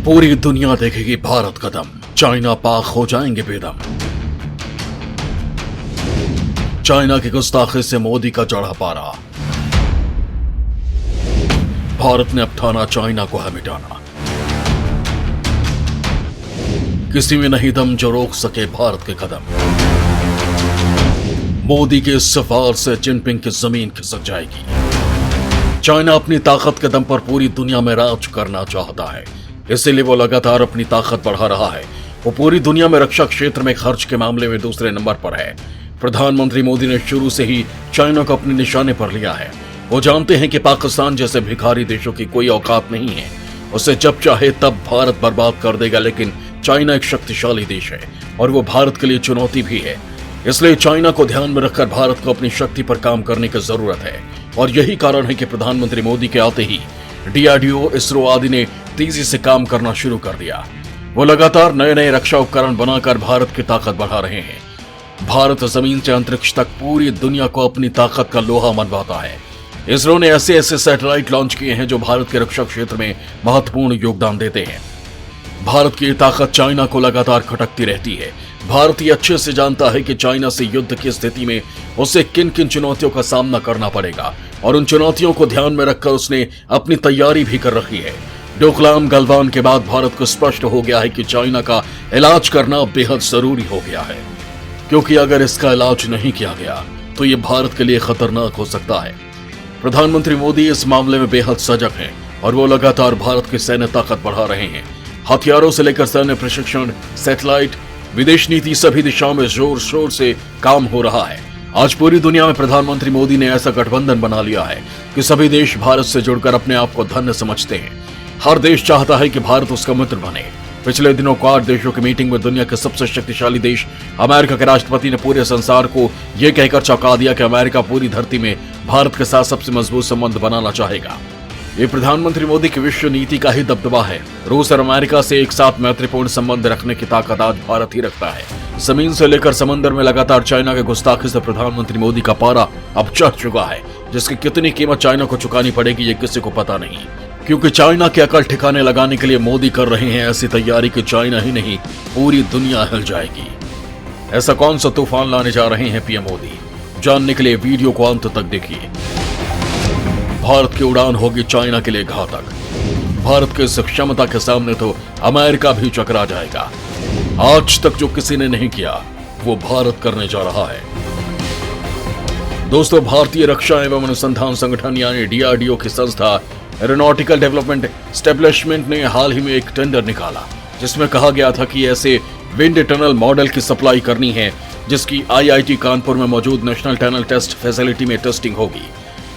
पूरी दुनिया देखेगी भारत कदम, चाइना पाक हो जाएंगे बेदम। चाइना की गुस्ताखी से मोदी का चढ़ा पारा, भारत ने अब ठाना चाइना को है मिटाना। किसी में नहीं दम जो रोक सके भारत के कदम। मोदी के इस सफार से जिनपिंग की जमीन खिसक जाएगी। चाइना अपनी ताकत के दम पर पूरी दुनिया में राज करना चाहता है, इसीलिए वो लगातार अपनी ताकत बढ़ा रहा है। वो पूरी दुनिया में रक्षा क्षेत्र में खर्च के मामले में दूसरे नंबर पर है। प्रधानमंत्री मोदी ने शुरू से ही चाइना को अपने निशाने पर लिया है। वो जानते हैं कि पाकिस्तान जैसे भिखारी देशों की कोई औकात नहीं है, उसे जब चाहे तब भारत बर्बाद कर देगा। लेकिन चाइना एक शक्तिशाली देश है और वो भारत के लिए चुनौती भी है, इसलिए चाइना को ध्यान में रखकर भारत को अपनी शक्ति पर काम करने की जरूरत है। और यही कारण है कि प्रधानमंत्री मोदी के आते ही डीआरडीओ, इसरो आदि ने तेजी से काम करना शुरू कर दिया। वो लगातार नए नए रक्षा उपकरण बनाकर भारत की ताकत बढ़ा रहे हैं। भारत जमीन से अंतरिक्ष तक पूरी दुनिया को अपनी ताकत का लोहा मनवाता है। इसरो ने ऐसे ऐसे सैटेलाइट लॉन्च किए हैं जो भारत के रक्षा क्षेत्र में महत्वपूर्ण योगदान देते हैं। भारत की ताकत चाइना को लगातार खटकती रहती है। भारत ये अच्छे से जानता है कि चाइना से युद्ध की स्थिति में उसे किन किन चुनौतियों का सामना करना पड़ेगा और उन चुनौतियों को ध्यान में रखकर उसने अपनी तैयारी भी कर रखी है। डोकलाम गलवान के बाद भारत को स्पष्ट हो गया है कि चाइना का इलाज करना बेहद जरूरी हो गया है, क्योंकि अगर इसका इलाज नहीं किया गया तो ये भारत के लिए खतरनाक हो सकता है। प्रधानमंत्री मोदी इस मामले में बेहद सजग हैं और वो लगातार भारत की सैन्य ताकत बढ़ा रहे हैं। हथियारों से लेकर सैन्य प्रशिक्षण, सैटेलाइट, विदेश नीति, सभी दिशाओं में जोर शोर से काम हो रहा है। आज पूरी दुनिया में प्रधानमंत्री मोदी ने ऐसा गठबंधन बना लिया है कि सभी देश भारत से जुड़कर अपने आप को धन्य समझते हैं। हर देश चाहता है कि भारत उसका मित्र बने। पिछले दिनों क्वाड देशों की मीटिंग में दुनिया के सबसे शक्तिशाली देश अमेरिका के राष्ट्रपति ने पूरे संसार को यह कहकर चौंका दिया कि अमेरिका पूरी धरती में भारत के साथ सबसे मजबूत संबंध बनाना चाहेगा। ये प्रधानमंत्री मोदी की विश्व नीति का ही दबदबा है। रूस और अमेरिका से एक साथ मैत्रीपूर्ण संबंध रखने की ताकत आज भारत ही रखता है। जमीन से लेकर समंदर में लगातार चाइना के गुस्ताखी से प्रधानमंत्री मोदी का पारा अब चढ़ चुका है, जिसकी कितनी कीमत चाइना को चुकानी पड़ेगी ये किसी को पता नहीं, क्योंकि चाइना की अकल ठिकाने लगाने के लिए मोदी कर रहे हैं ऐसी तैयारी कि चाइना ही नहीं पूरी दुनिया हिल जाएगी। ऐसा कौन सा तूफान लाने जा रहे हैं पीएम मोदी, जानने के लिए वीडियो को अंत तक देखिए। भारत की उड़ान होगी चाइना के लिए घातक। भारत की इस क्षमता के सामने तो अमेरिका भी चकरा जाएगा। आज तक जो किसी ने नहीं किया वो भारत करने जा रहा है। दोस्तों, भारतीय रक्षा एवं अनुसंधान संगठन यानी डीआरडीओ की संस्था एरोनॉटिकल डेवलपमेंट एस्टेब्लिशमेंट ने हाल ही में एक टेंडर निकाला, जिसमें कहा गया था कि ऐसे विंड टनल मॉडल की सप्लाई करनी है जिसकी आईआईटी कानपुर में मौजूद नेशनल टनल टेस्ट फैसिलिटी में टेस्टिंग होगी।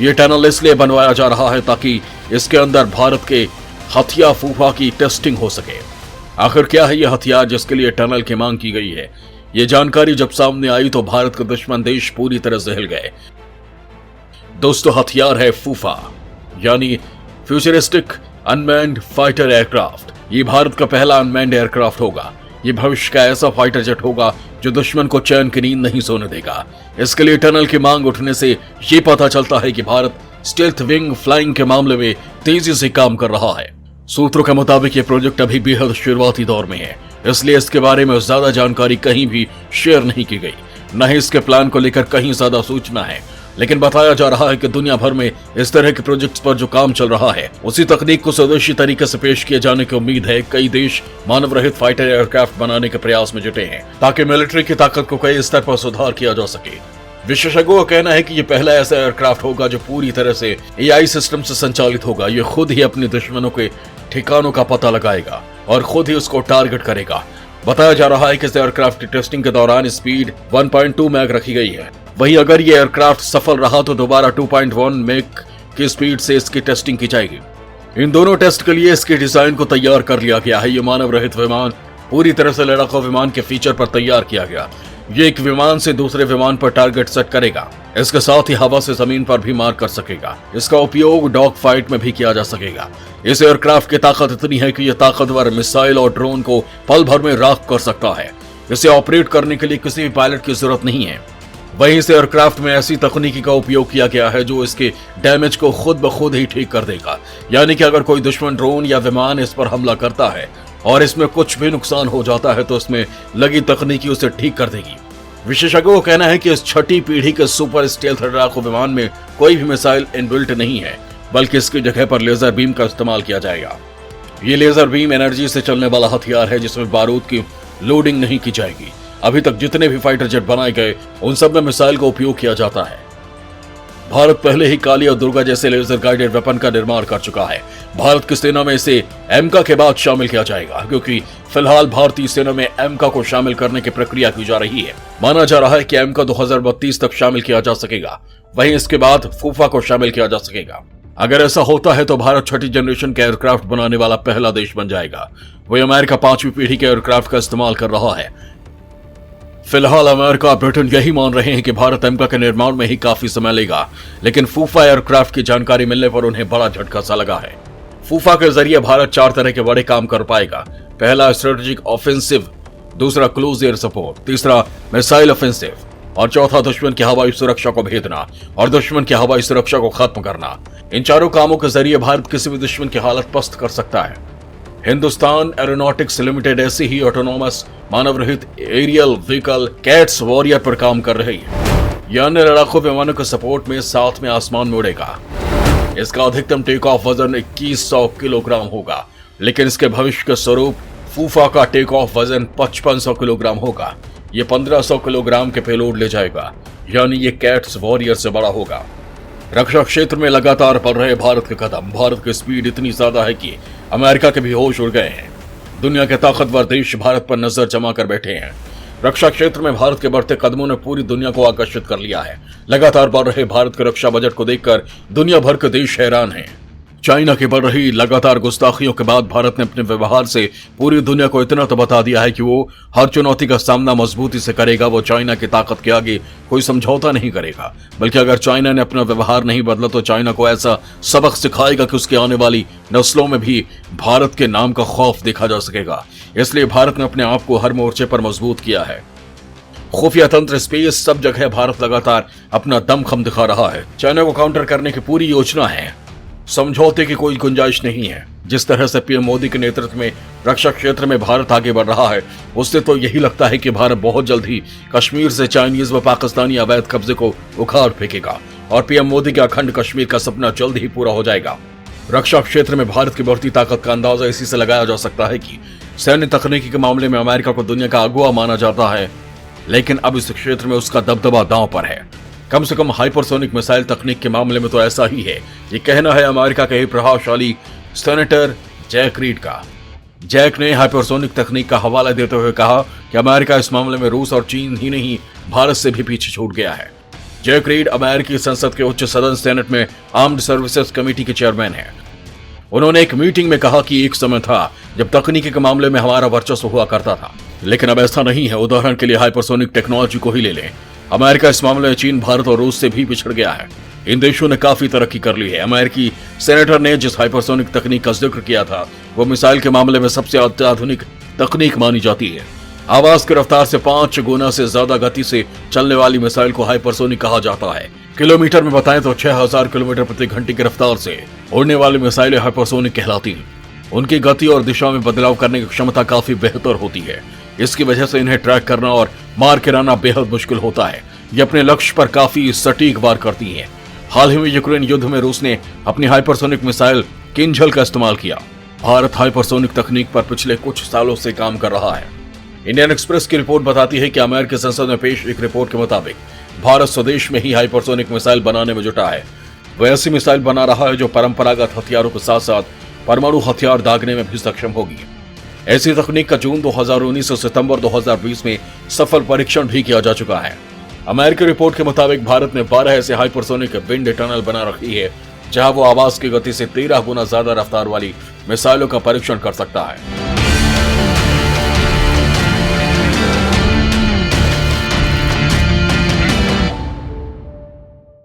ये टनल इसलिए बनवाया जा रहा है ताकि इसके अंदर भारत के हथियार फूफा की टेस्टिंग हो सके। आखिर क्या है यह हथियार जिसके लिए टनल की मांग की गई है? ये जानकारी जब सामने आई तो भारत के दुश्मन देश पूरी तरह से हिल गए। दोस्तों, हथियार है फूफा यानी फ्यूचरिस्टिक अनमैन्ड फाइटर एयरक्राफ्ट। ये भारत का पहला अनमैन्ड एयरक्राफ्ट होगा। ये भविष्य का ऐसा फाइटर जेट होगा जो दुश्मन को चैन की नींद नहीं सोने देगा। इसके लिए टनल की मांग उठने से ये पता चलता है कि भारत स्टेल्थ विंग फ्लाइंग के मामले में तेजी से काम कर रहा है। सूत्रों के मुताबिक ये प्रोजेक्ट अभी बेहद शुरुआती दौर में है, इसलिए इसके बारे में ज्यादा जानकारी कहीं भी शेयर नहीं की गई, न ही इसके प्लान को लेकर कहीं ज्यादा सूचना है। लेकिन बताया जा रहा है कि दुनिया भर में इस तरह के प्रोजेक्ट्स पर जो काम चल रहा है उसी तकनीक को स्वदेशी तरीके से पेश किए जाने की उम्मीद है। कई देश मानव रहित फाइटर एयरक्राफ्ट बनाने के प्रयास में जुटे हैं ताकि मिलिट्री की ताकत को कई स्तर पर सुधार किया जा सके। विशेषज्ञों का कहना है कि ये पहला ऐसा एयरक्राफ्ट होगा जो पूरी तरह से एआई सिस्टम से संचालित होगा। ये खुद ही अपने दुश्मनों के ठिकानों का पता लगाएगा और खुद ही उसको टारगेट करेगा। बताया जा रहा है कि इस एयरक्राफ्ट की टेस्टिंग के दौरान स्पीड 1.2 मैक रखी गई है। वहीं अगर ये एयरक्राफ्ट सफल रहा तो दोबारा 2.1 मैक की स्पीड से इसकी टेस्टिंग की जाएगी। इन दोनों टेस्ट के लिए इसके डिजाइन को तैयार कर लिया गया है। ये मानव रहित विमान पूरी तरह से लड़ाकू विमान के फीचर पर तैयार किया गया। ये एक विमान से दूसरे विमान पर टारगेट सेट करेगा। इसके साथ ही हवा से जमीन पर भी मार कर सकेगा। इसका उपयोग डॉग फाइट में भी किया जा सकेगा। इस एयरक्राफ्ट की ताकत इतनी है कि यह ताकतवर मिसाइल और ड्रोन को पल भर में राख कर सकता है। इसे ऑपरेट करने के लिए किसी भी पायलट की जरूरत नहीं है। वहीं इस एयरक्राफ्ट में ऐसी तकनीकी का उपयोग किया गया है जो इसके डैमेज को खुद ब खुद ही ठीक कर देगा। यानी कि अगर कोई दुश्मन ड्रोन या विमान इस पर हमला करता है और इसमें कुछ भी नुकसान हो जाता है तो इसमें लगी तकनीकी उसे ठीक कर देगी। विशेषज्ञों का कहना है कि इस छठी पीढ़ी के सुपर स्टेल्थ लड़ाकू विमान में कोई भी मिसाइल इनबिल्ट नहीं है, बल्कि इसकी जगह पर लेजर बीम का इस्तेमाल किया जाएगा। ये लेजर बीम एनर्जी से चलने वाला हथियार है जिसमें बारूद की लोडिंग नहीं की जाएगी। अभी तक जितने भी फाइटर जेट बनाए गए उन सब में मिसाइल का उपयोग किया जाता है। भारत पहले ही काली और दुर्गा जैसे लेजर गाइडेड वेपन का निर्माण कर चुका है। भारत की सेना में इसे एमका के बाद शामिल किया जाएगा, क्योंकि फिलहाल भारतीय सेना में एमका को शामिल करने की प्रक्रिया की जा रही है। माना जा रहा है कि एमका 2032 तक शामिल किया जा सकेगा। वहीं इसके बाद फूफा को शामिल किया जा सकेगा। अगर ऐसा होता है तो भारत छठी जनरेशन के एयरक्राफ्ट बनाने वाला पहला देश बन जाएगा। वही अमेरिका 5वीं पीढ़ी के एयरक्राफ्ट का इस्तेमाल कर रहा है। फिलहाल अमेरिका और ब्रिटेन यही मान रहे हैं कि भारत एमका के निर्माण में ही काफी समय लेगा, लेकिन फूफा एयरक्राफ्ट की जानकारी मिलने पर उन्हें बड़ा झटका सा लगा है। फूफा के जरिए भारत 4 तरह के बड़े काम कर पाएगा। पहला स्ट्रेटेजिक ऑफेंसिव, दूसरा क्लोज एयर सपोर्ट, तीसरा मिसाइल ऑफेंसिव और चौथा दुश्मन की हवाई सुरक्षा को भेदना और दुश्मन की हवाई सुरक्षा को खत्म करना। इन चारों कामों के जरिए भारत किसी भी दुश्मन की हालत पस्त कर सकता है। हिंदुस्तान एरोनॉटिक्स लिमिटेड ऐसी ही ऑटोनोमस मानव रहित एरियल व्हीकल कैट्स वॉरियर पर काम कर रही है। यह अन्य लड़ाकू विमानों के सपोर्ट में साथ में आसमान में उड़ेगा। इसका अधिकतम टेक ऑफ वजन 2100 किलोग्राम होगा, लेकिन इसके भविष्य के स्वरूप फूफा का टेक ऑफ वजन 5500 किलोग्राम होगा। ये 1500 किलोग्राम के पेलोड ले जाएगा, यानी ये कैट्स वॉरियर से बड़ा होगा। रक्षा क्षेत्र में लगातार बढ़ रहे भारत के कदम, भारत की स्पीड इतनी ज्यादा है कि अमेरिका के भी होश उड़ गए हैं। दुनिया के ताकतवर देश भारत पर नजर जमा कर बैठे हैं। रक्षा क्षेत्र में भारत के बढ़ते कदमों ने पूरी दुनिया को आकर्षित कर लिया है। लगातार बढ़ रहे भारत के रक्षा बजट को देखकर दुनिया भर के देश हैरान हैं। चाइना की बढ़ रही लगातार गुस्ताखियों के बाद भारत ने अपने व्यवहार से पूरी दुनिया को इतना तो बता दिया है कि वो हर चुनौती का सामना मजबूती से करेगा। वो चाइना की ताकत के आगे कोई समझौता नहीं करेगा, बल्कि अगर चाइना ने अपना व्यवहार नहीं बदला तो चाइना को ऐसा सबक सिखाएगा कि उसकी आने वाली नस्लों में भी भारत के नाम का खौफ देखा जा सकेगा। इसलिए भारत ने अपने आप को हर मोर्चे पर मजबूत किया है। खुफिया तंत्र, स्पेस, सब जगह भारत लगातार अपना दमखम दिखा रहा है। चाइना को काउंटर करने की पूरी योजना है। समझौते की कोई गुंजाइश नहीं है। जिस तरह से पीएम मोदी के नेतृत्व में रक्षा क्षेत्र में भारत आगे बढ़ रहा है, उससे तो यही लगता है कि भारत बहुत जल्द ही कश्मीर से चाइनीज व पाकिस्तानी अवैध कब्जे को उखाड़ फेंकेगा और पीएम मोदी के अखंड कश्मीर का सपना जल्द ही पूरा हो जाएगा। रक्षा क्षेत्र में भारत की बढ़ती ताकत का अंदाजा इसी से लगाया जा सकता है कि सैन्य तकनीकी के मामले में अमेरिका को दुनिया का अगुवा माना जाता है, लेकिन अब इस क्षेत्र में उसका दबदबा दांव पर है। कम से कम हाइपरसोनिक मिसाइल तकनीक के मामले में तो ऐसा ही है। ये कहना है अमेरिका के ही प्रभावशाली सेनेटर जैक रीड का। जैक ने हाइपरसोनिक तकनीक का हवाला देते हुए कहा कि अमेरिका इस मामले में रूस और चीन ही नहीं भारत से भी पीछे छूट गया है। जैक रीड अमेरिकी संसद के उच्च सदन सेनेट में आर्म्ड सर्विसेज कमेटी के चेयरमैन हैं। उन्होंने एक मीटिंग में कहा कि एक समय था जब तकनीकी के मामले में हमारा वर्चस्व हुआ करता था, लेकिन अब ऐसा नहीं है। उदाहरण के लिए हाइपरसोनिक टेक्नोलॉजी को ही ले लें। अमेरिका इस मामले में चीन, भारत और रूस से भी पिछड़ गया है। इन देशों ने काफी तरक्की कर ली है। अमेरिकी सेनेटर ने जिस हाइपरसोनिक तकनीक का जिक्र किया था वो मिसाइल के मामले में सबसे अत्याधुनिक तकनीक मानी जाती है। आवाज की रफ्तार से 5 गुना से ज्यादा गति से चलने वाली मिसाइल को हाइपरसोनिक कहा जाता है। किलोमीटर में बताएं तो 6000 किलोमीटर प्रति घंटे की रफ्तार से उड़ने वाली मिसाइलें हाइपरसोनिक कहलाती हैं। उनकी गति और दिशा में बदलाव करने की क्षमता काफी बेहतर होती है। इसकी वजह से इन्हें ट्रैक करना और मार गिराना बेहद मुश्किल होता है। ये अपने लक्ष्य पर काफी सटीक वार करती हैं। हाल ही में यूक्रेन युद्ध में रूस ने अपनी हाइपरसोनिक मिसाइल किंझल का इस्तेमाल किया। भारत हाइपरसोनिक तकनीक पर पिछले कुछ सालों से काम कर रहा है। इंडियन एक्सप्रेस की रिपोर्ट बताती है कि अमेरिकी संसद में पेश एक रिपोर्ट के मुताबिक भारत स्वदेश में ही हाइपरसोनिक मिसाइल बनाने में जुटा है। वह ऐसी मिसाइल बना रहा है जो परंपरागत हथियारों के साथ साथ परमाणु हथियार दागने में भी सक्षम होगी। ऐसी तकनीक का जून 2019 और सितंबर 2020 में सफल परीक्षण भी किया जा चुका है। अमेरिकी रिपोर्ट के मुताबिक भारत ने 12 ऐसे हाइपरसोनिक विंड टनल बना रखी है जहां वो आवाज की गति से 13 गुना ज्यादा रफ्तार वाली मिसाइलों का परीक्षण कर सकता है।